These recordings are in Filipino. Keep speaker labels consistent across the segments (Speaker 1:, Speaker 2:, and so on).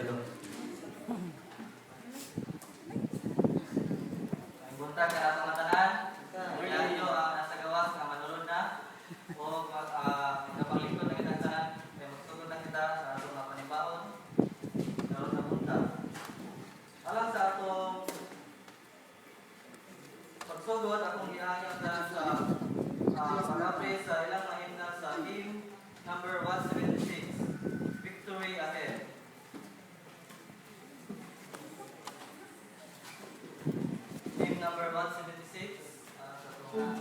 Speaker 1: Lord. Ang buntag ka na pangatanan, kaya nyo ang nasa gawas nga manulod na, o napaglingkod na kita sa kaya magtugod na kita sa atong mga panibaon, karoon na buntag. Alang sa atong pagsugod, akong gihanyo sa pag-apre sa ilang mahimna sa hymn number 176, Victory Ahead. Hymn number 176, sa tunga.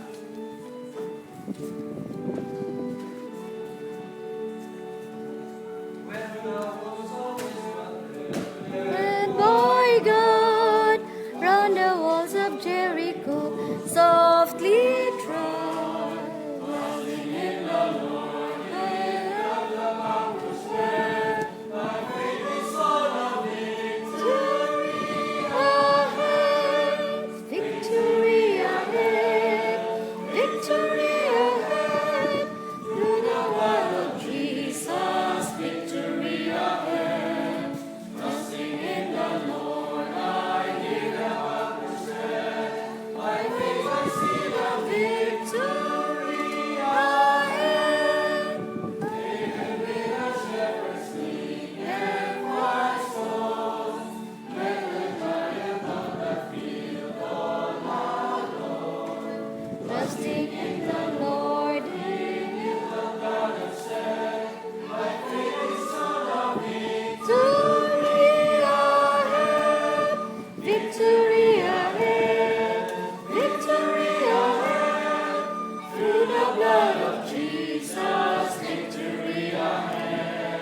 Speaker 1: When the whole soul is running,
Speaker 2: And by God, round the walls of Jericho, softly trod. Walking in the Lord, my faith is on a victory ahead, victory ahead, victory ahead, through the blood of Jesus, victory ahead. Trusting in the Lord, I hear the harvest said, by faith I see the victory ahead. Even with the shepherds sleep and Christ falls, when the giant on the field all alone. Trusting in the Lord, in the God of said, my faith is on a victory ahead, victory ahead, victory ahead, through the blood of Jesus, victory ahead.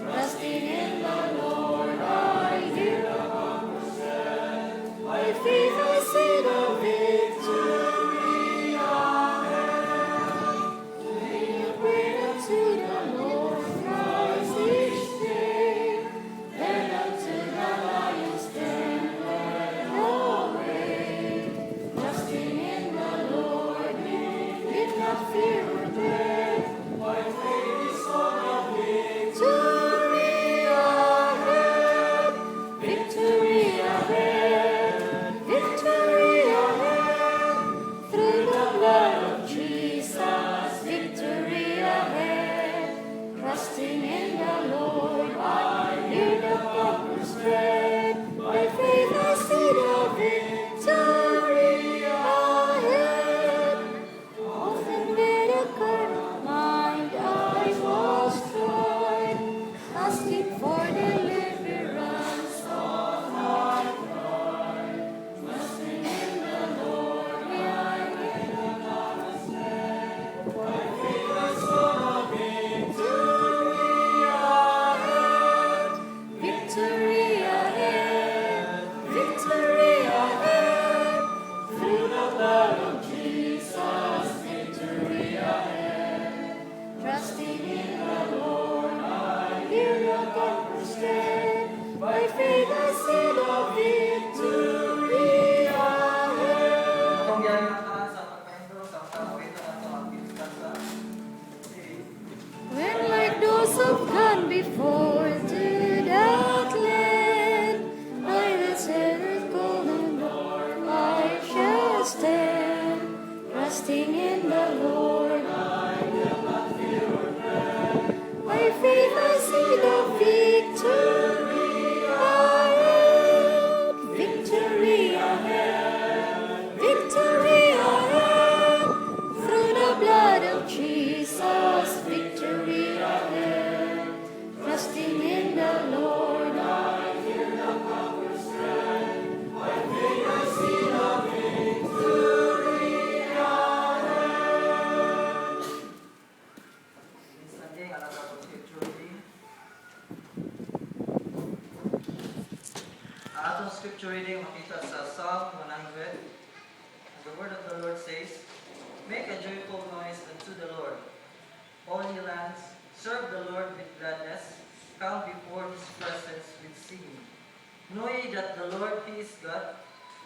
Speaker 2: Trusting in the Lord, I hear the conqueror said, by faith I see the victory ahead. May you pray unto the Lord Christ each day, then unto the lion's den let all wait. Trusting in the Lord, need not fear or dread, my faith is on a victory ahead, victory ahead, victory ahead, through the blood of Jesus, victory ahead. Trusting in the Lord, I hear the conqueror's tread, by faith I see the victory ahead. Often with a carnal mind I was tried, asking for deliverance of my pride. Trusting in the Lord, I hear the promise said, by faith I saw the victory ahead, victory ahead, victory ahead, through the blood of Jesus, victory ahead. Trusting in the Lord, I hear the conqueror's tread, by faith I see the victory ahead.
Speaker 1: Akong gihanyo sa pagkaendo sa pagkakawito at sa pagkakita sa
Speaker 2: When like those of gone before to that land, by the settled golden door I shall stand. Trusting in the Lord, I will not fear or dread. By faith I see the victory ahead, victory ahead, victory ahead, through the blood of Jesus, victory ahead. Trusting in the Lord, I hear the conqueror's tread, by faith I see the victory ahead.
Speaker 1: Sunday, alam ka po scripture reading. Ang atong scripture reading makita sa Psalm 100. And the word of the Lord says, make a joyful noise unto the Lord, all ye lands, serve the Lord with gladness, come before his presence with singing. Know ye that the Lord, he is God,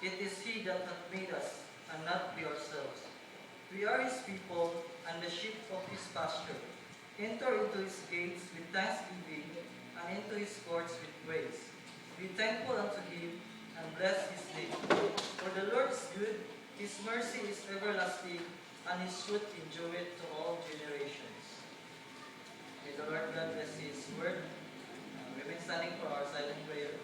Speaker 1: it is he that hath made us, and not we ourselves. We are his people, and the sheep of his pasture. Enter into his gates with thanksgiving, and into his courts with praise. Be thankful unto him, and bless his name. For the Lord is good, his mercy is everlasting, and his truth endureth to all generations. May the Lord God bless his word. We've been standing for our silent prayer.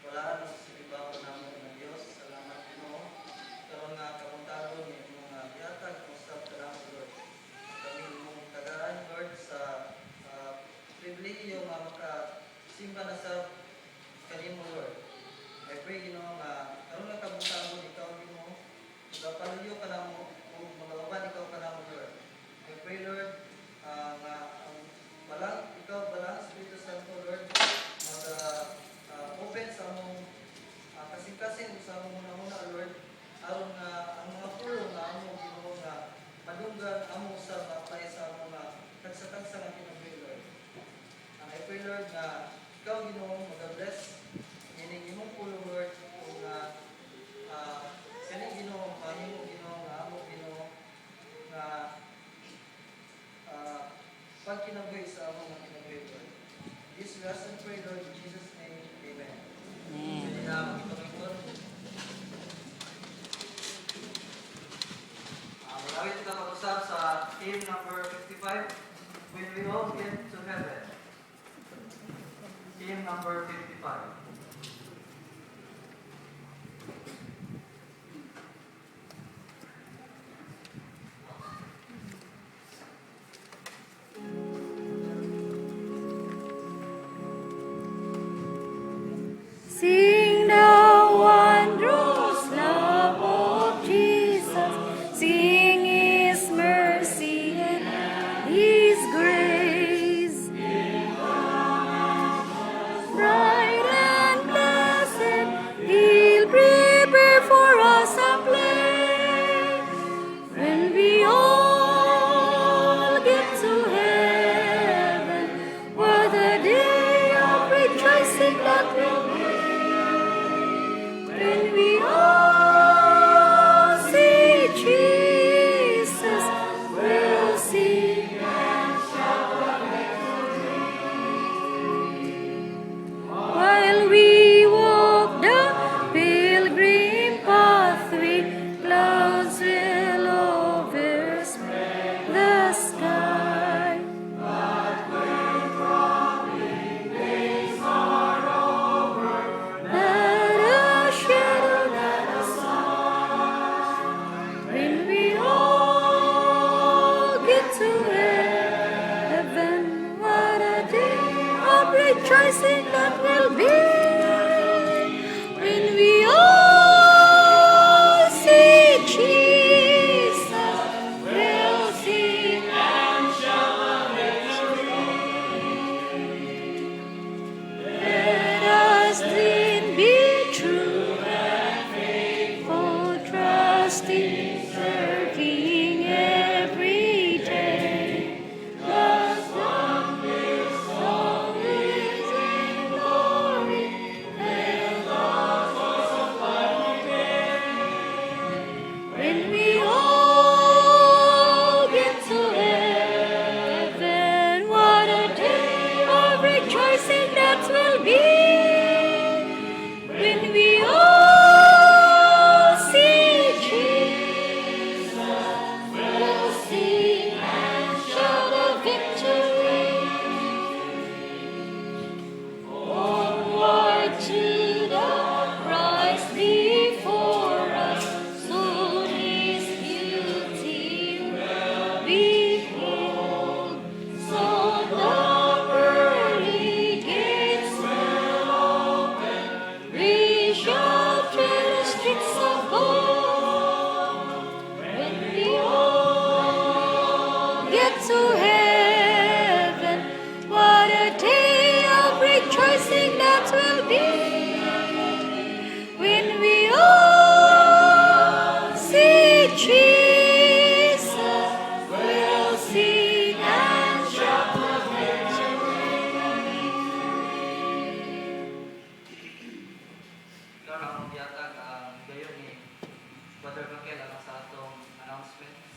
Speaker 1: Wala na sa ibabaw namin ng Diyos. Salamat Ginoo. Karon nga kamuntaron ni mga yatag usab ka lang Lord. Kami mong tagaan Lord sa pribilehiyo nga makasimba na sa kanimo Lord. I pray Ginoo nga karon nga kamuntaron ikaw Ginoo. Magapaluyo ka na mo ug magawaban ikaw ka na mo Lord. I pray Lord nga ang ikaw balang Espiritu Santo Lord open sa among kasing-kasing sa among una-una Lord aron nga ang mga pulong nga among Ginoo nga madunggan among sa apply sa among tagsa-tagsa nga kinabuhi Lord. I pray Lord nga ikaw Ginoo mag-bless ining imong pulong Lord ug kani Ginoo mahimo Ginoo nga among Ginoo nga pagkinabuhi sa among kinabuhi Lord. This we ask and pray Lord in Jesus' name. Amen. Pwede na magpapagod. Malawit ka mag-usap sa hymn number 55, When We All Get to Heaven. Hymn number 55.
Speaker 2: Sing the wondrous love of Jesus, sing His mercy and His grace. Bright and blessed, He'll prepare for us a place. When we all get to heaven, what a day of rejoicing that will be. When we all see Jesus, we'll sing and shout the victory. While we walk the pilgrim pathway, clouds will overspread the sky. But when crawling days are over, not a shadow, not a sign. When we all get to heaven, what a day of rejoicing that will be. When we all see Jesus, we'll sing and shout victory. Let us then be true and faithful, trusting, serving every day. 'Cause one day all is in glory Jesus will sing and shout the victory.
Speaker 1: Ikaw na akong yatag gayon ni Brother Raquel alang sa atong announcements.